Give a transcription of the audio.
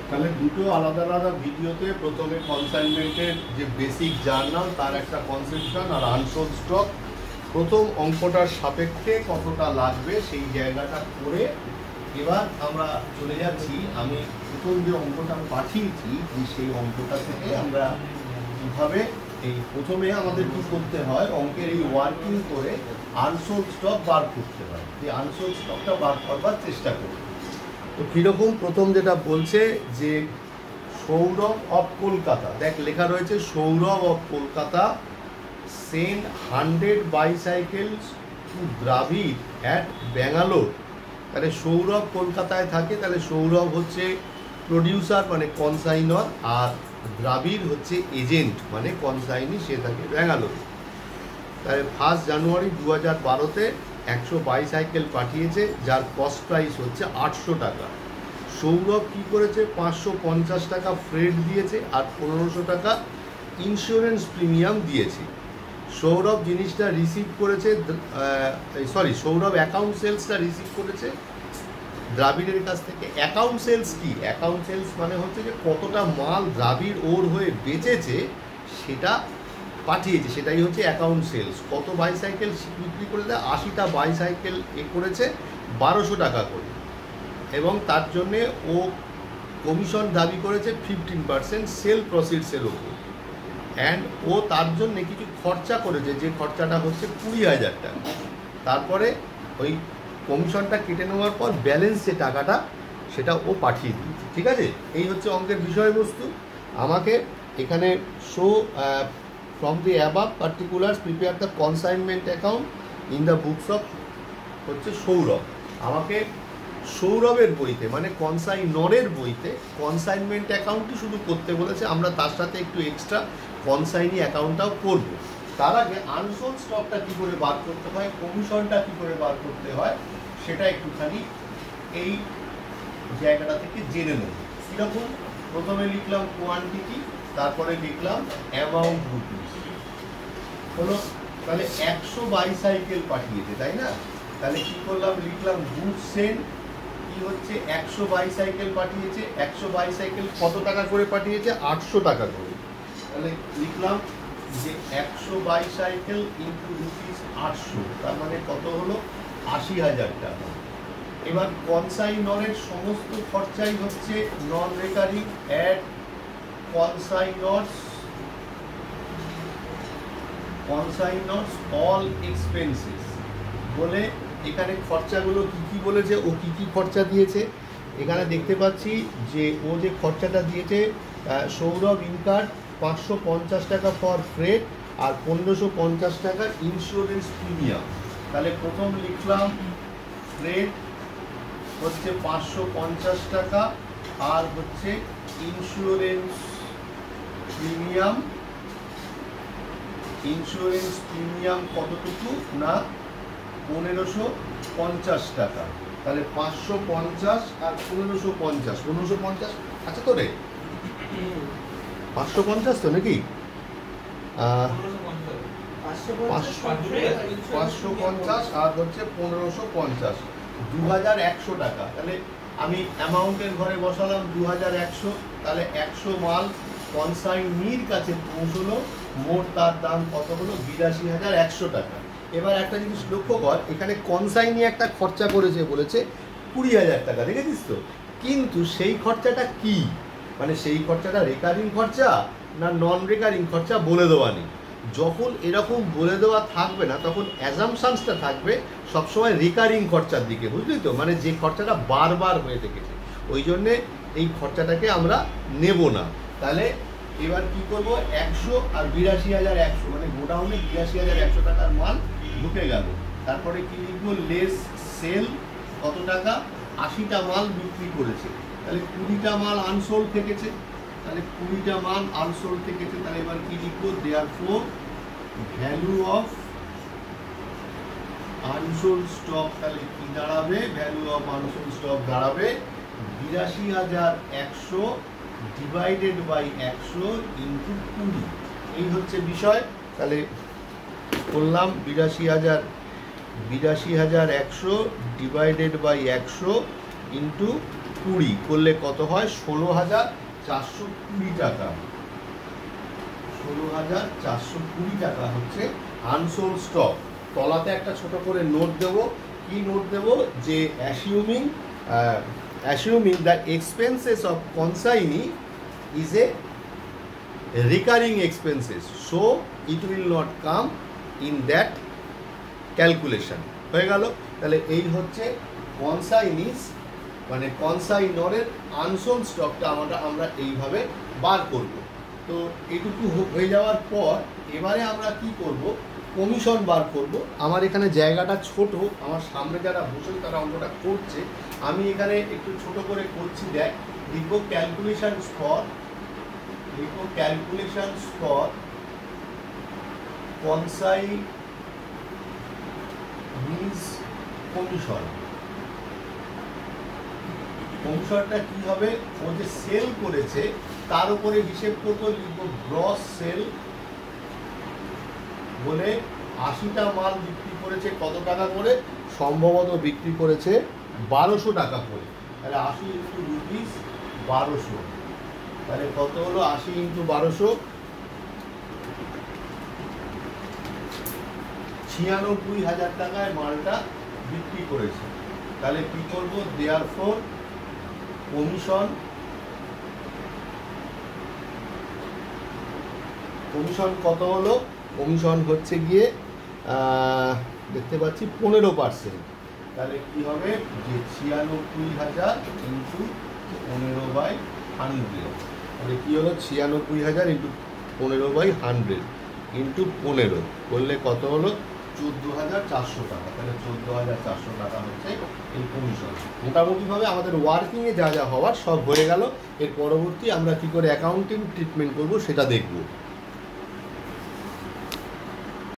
তাহলে দুটো আলাদা আলাদা ভিডিওতে প্রথমে কনসাইনমেন্টের যে বেসিক জার্নাল তার একটা কনসেপশন আর আনসোল্ড স্টক প্রথম অঙ্কটার সাপেক্ষে কতটা লাগবে সেই জায়গাটা করে এবার আমরা চলে যাচ্ছি। আমি প্রথম যে অঙ্কটা পাঠিয়েছি সেই অঙ্কটা থেকে আমরা কীভাবে এই প্রথমে আমাদের কি করতে হয়, অঙ্কের এই ওয়ার্কিং করে আনসোল্ড স্টক বার করতে হয়। এই আনসোল্ড স্টকটা বার করবার চেষ্টা করি। তো কীরকম প্রথম যেটা বলছে যে সৌরভ অফ কলকাতা, দেখ লেখা রয়েছে Sourav of Kolkata send 100 bicycles to Dravid at Bangalore. তাহলে সৌরভ কলকাতায় থাকে, তাহলে সৌরভ হচ্ছে প্রডিউসার মানে কনসাইনর, আর দ্রাবিড় হচ্ছে এজেন্ট মানে কনসাইনি, সে থাকে ব্যাঙ্গালোরে। তাহলে 1 জানুয়ারি 2012-তে 100 বাইসাইকেল পাঠিয়েছে, যার কস্ট প্রাইস হচ্ছে 800 টাকা। সৌরভ কী করেছে, 550 টাকা ফ্রেট দিয়েছে আর 1500 টাকা ইন্স্যুরেন্স প্রিমিয়াম দিয়েছে। সৌরভ জিনিসটা রিসিভ করেছে, সৌরভ অ্যাকাউন্ট সেলসটা রিসিভ করেছে দ্রাবিড়ের কাছ থেকে। অ্যাকাউন্ট সেলস কি? অ্যাকাউন্ট সেলস মানে হচ্ছে যে কতটা মাল দ্রাবিড় ওর হয়ে বেচেছে সেটা পাঠিয়েছে, সেটাই হচ্ছে অ্যাকাউন্ট সেলস। কত বাইসাইকেল বিক্রি করে দেয়, 80টা বাইসাইকেল করেছে 1200 টাকা করে, এবং তার জন্যে ও কমিশন দাবি করেছে 15% সেল প্রসিডসের ওপর। অ্যান্ড ও তার জন্যে কিছু খরচা করেছে, যে খরচাটা হচ্ছে 20,000 টাকা। তারপরে ওই কমিশনটা কেটে নেওয়ার পর ব্যালেন্স যে টাকাটা সেটা ও পাঠিয়ে দিয়েছে। ঠিক আছে, এই হচ্ছে অঙ্কের বিষয়বস্তু। আমাকে এখানে show from the above particulars prepare the consignment account in the books of হচ্ছে সৌরভ। আমাকে সৌরভের বইতে মানে কনসাইনরের বইতে কনসাইনমেন্ট অ্যাকাউন্টই শুধু করতে বলেছে, আমরা তার সাথে একটু এক্সট্রা কনসাইনি অ্যাকাউন্টটাও করব। তার আগে আনসোল্ড স্টকটা কী করে বার করতে হয়, কমিশনটা কী করে বার করতে হয়, সেটা একটুখানি এই জায়গাটা থেকে জেনে নেব। কীরকম, প্রথমে লিখলাম কোয়ান্টিটি, তারপরে লিখলাম অ্যামাউন্ট রুপিস হলো। তাহলে 100 বাইসাইকেল পাঠিয়েছে, তাই না? তাহলে কী করলাম, লিখলাম গুডস সেন্ড কি হচ্ছে 100 বাইসাইকেল পাঠিয়েছে। 100 বাইসাইকেল কত টাকা করে পাঠিয়েছে, 800 টাকা করে। তাহলে লিখলাম যে 100 বাইসাইকেল ইন্টু রুপিস 800, তার মানে কত হলো, 80,000 টাকা। এবার কনসাইনরের সমস্ত খরচাই হচ্ছে নন রেকারিং অ্যাট কনসাইনর্স অল এক্সপেন্সেস বলে এখানে খরচাগুলো কী কী বলেছে, ও কী কী খরচা দিয়েছে এখানে দেখতে পাচ্ছি। যে ও যে খরচাটা দিয়েছে, সৌরভ ইনকার 550 টাকা ফর ফ্রেট আর 1550 টাকা ইন্স্যুরেন্স প্রিমিয়াম। তাহলে প্রথম লিখলাম ফ্রেট হচ্ছে 550 টাকা আর হচ্ছে ইন্স্যুরেন্স প্রিমিয়াম কতটুকু না 1550 টাকা। তাহলে 550 আর 1550 আচ্ছা তো রে, 550 তো নাকি, 550 আর হচ্ছে 1550, 2100 টাকা। তাহলে আমি অ্যামাউন্টের ঘরে বসালাম 2100। তাহলে 100 মাল কনসাইনির কাছে পৌঁছলো, মোট তার দাম কত হলো, 82,100 টাকা। এবার একটা জিনিস লক্ষ্য কর, এখানে কনসাইনি একটা খরচা করেছে বলেছে 20,000 টাকা, দেখেছিস তো? কিন্তু সেই খরচাটা কি, মানে সেই খরচাটা রেকারিং খরচা না নন রেকারিং খরচা বলে দেওয়া নেই। যখন এরকম বলে দেওয়া থাকবে না, তখন অ্যাজামশনসটা থাকবে সবসময় রেকারিং খরচার দিকে, বুঝলি তো? মানে যে খরচাটা বারবার হয়ে থেকেছে, ওই জন্যে এই খরচাটাকে আমরা নেব না। তাহলে এবার কি করব, 100 আর 82,100 মানে গোডাউনে 82,100 টাকার মাল ঢুকে গেল। তারপরে কি লিখবো, লেস সেল কত টাকা, 80টা মাল বিক্রি করেছে। তাহলে 20টা মাল আনসোল্ড থেকেছে, তাহলে 20টা মাল আনসোল্ড থেকেছে। তাহলে এবার কি লিখবো, therefore value of unsold stock, তাহলে কি দাঁড়াবে, ভ্যালু অফ আনসোল্ড স্টক দাঁড়াবে 82,100 ডিভাইডেড বাই 100 ইন্টু 20। এই হচ্ছে বিষয়। তাহলে করলাম 82,100 ডিভাইডেড বাই 100 ইন্টু 20 করলে কত হয়? 16,420 টাকা। 16,420 টাকা হচ্ছে আনসোল্ড স্টক। তলাতে একটা ছোট করে নোট দেব। কি নোট দেব? যে assuming the expenses of consignee is a recurring expenses, so it will not come in that calculation. হয়ে গেল। তাহলে এই হচ্ছে কনসাইনিস মানে কনসাইনরের আনসোল্ড স্টকটা আমরা এইভাবে বার করব। তো এইটুকু হয়ে যাওয়ার পর এবারে আমরা কি করব? কমিশন বার করব। আমার এখানে জায়গাটা ছোট, আমার সামনে যারা বসে তারা অঙ্কটা করছে, আমি এখানে একটু ছোট করে করছি। দেখ, লিখব ক্যালকুলেশনস ফর কনসাইনিস কমিশন। কমিশনটা কি হবে? ও যে সেল করেছে তার উপরে হিসেব করবো, লিখবো গ্রস সেল বলে 80টা মাল বিক্রি করেছে কত টাকা করে? সম্ভবত বিক্রি করেছে 1200 টাকা করে। তাহলে 80 ইন্টু রুপিস 1200, তাহলে কত হলো? 80 ইন্টু 1200 96,000 টাকায় মালটা বিক্রি করেছে। তাহলে কি করব? দেয়ারফর কমিশন কত হলো? কমিশন হচ্ছে গিয়ে দেখতে পাচ্ছি 15%। তাহলে কি হবে? যে 96,000 ইন্টু 15/100, তাহলে কি হলো? 96,000 ইন্টু 15/100 ইন্টু 15 করলে কত হলো? 14,400 টাকা। তাহলে 14,400 টাকা হচ্ছে এই কমিশন। মোটামুটিভাবে আমাদের ওয়ার্কিংয়ে যা যা হওয়ার সব হয়ে গেল। এর পরবর্তী আমরা কি করে অ্যাকাউন্টিং ট্রিটমেন্ট করব সেটা দেখব।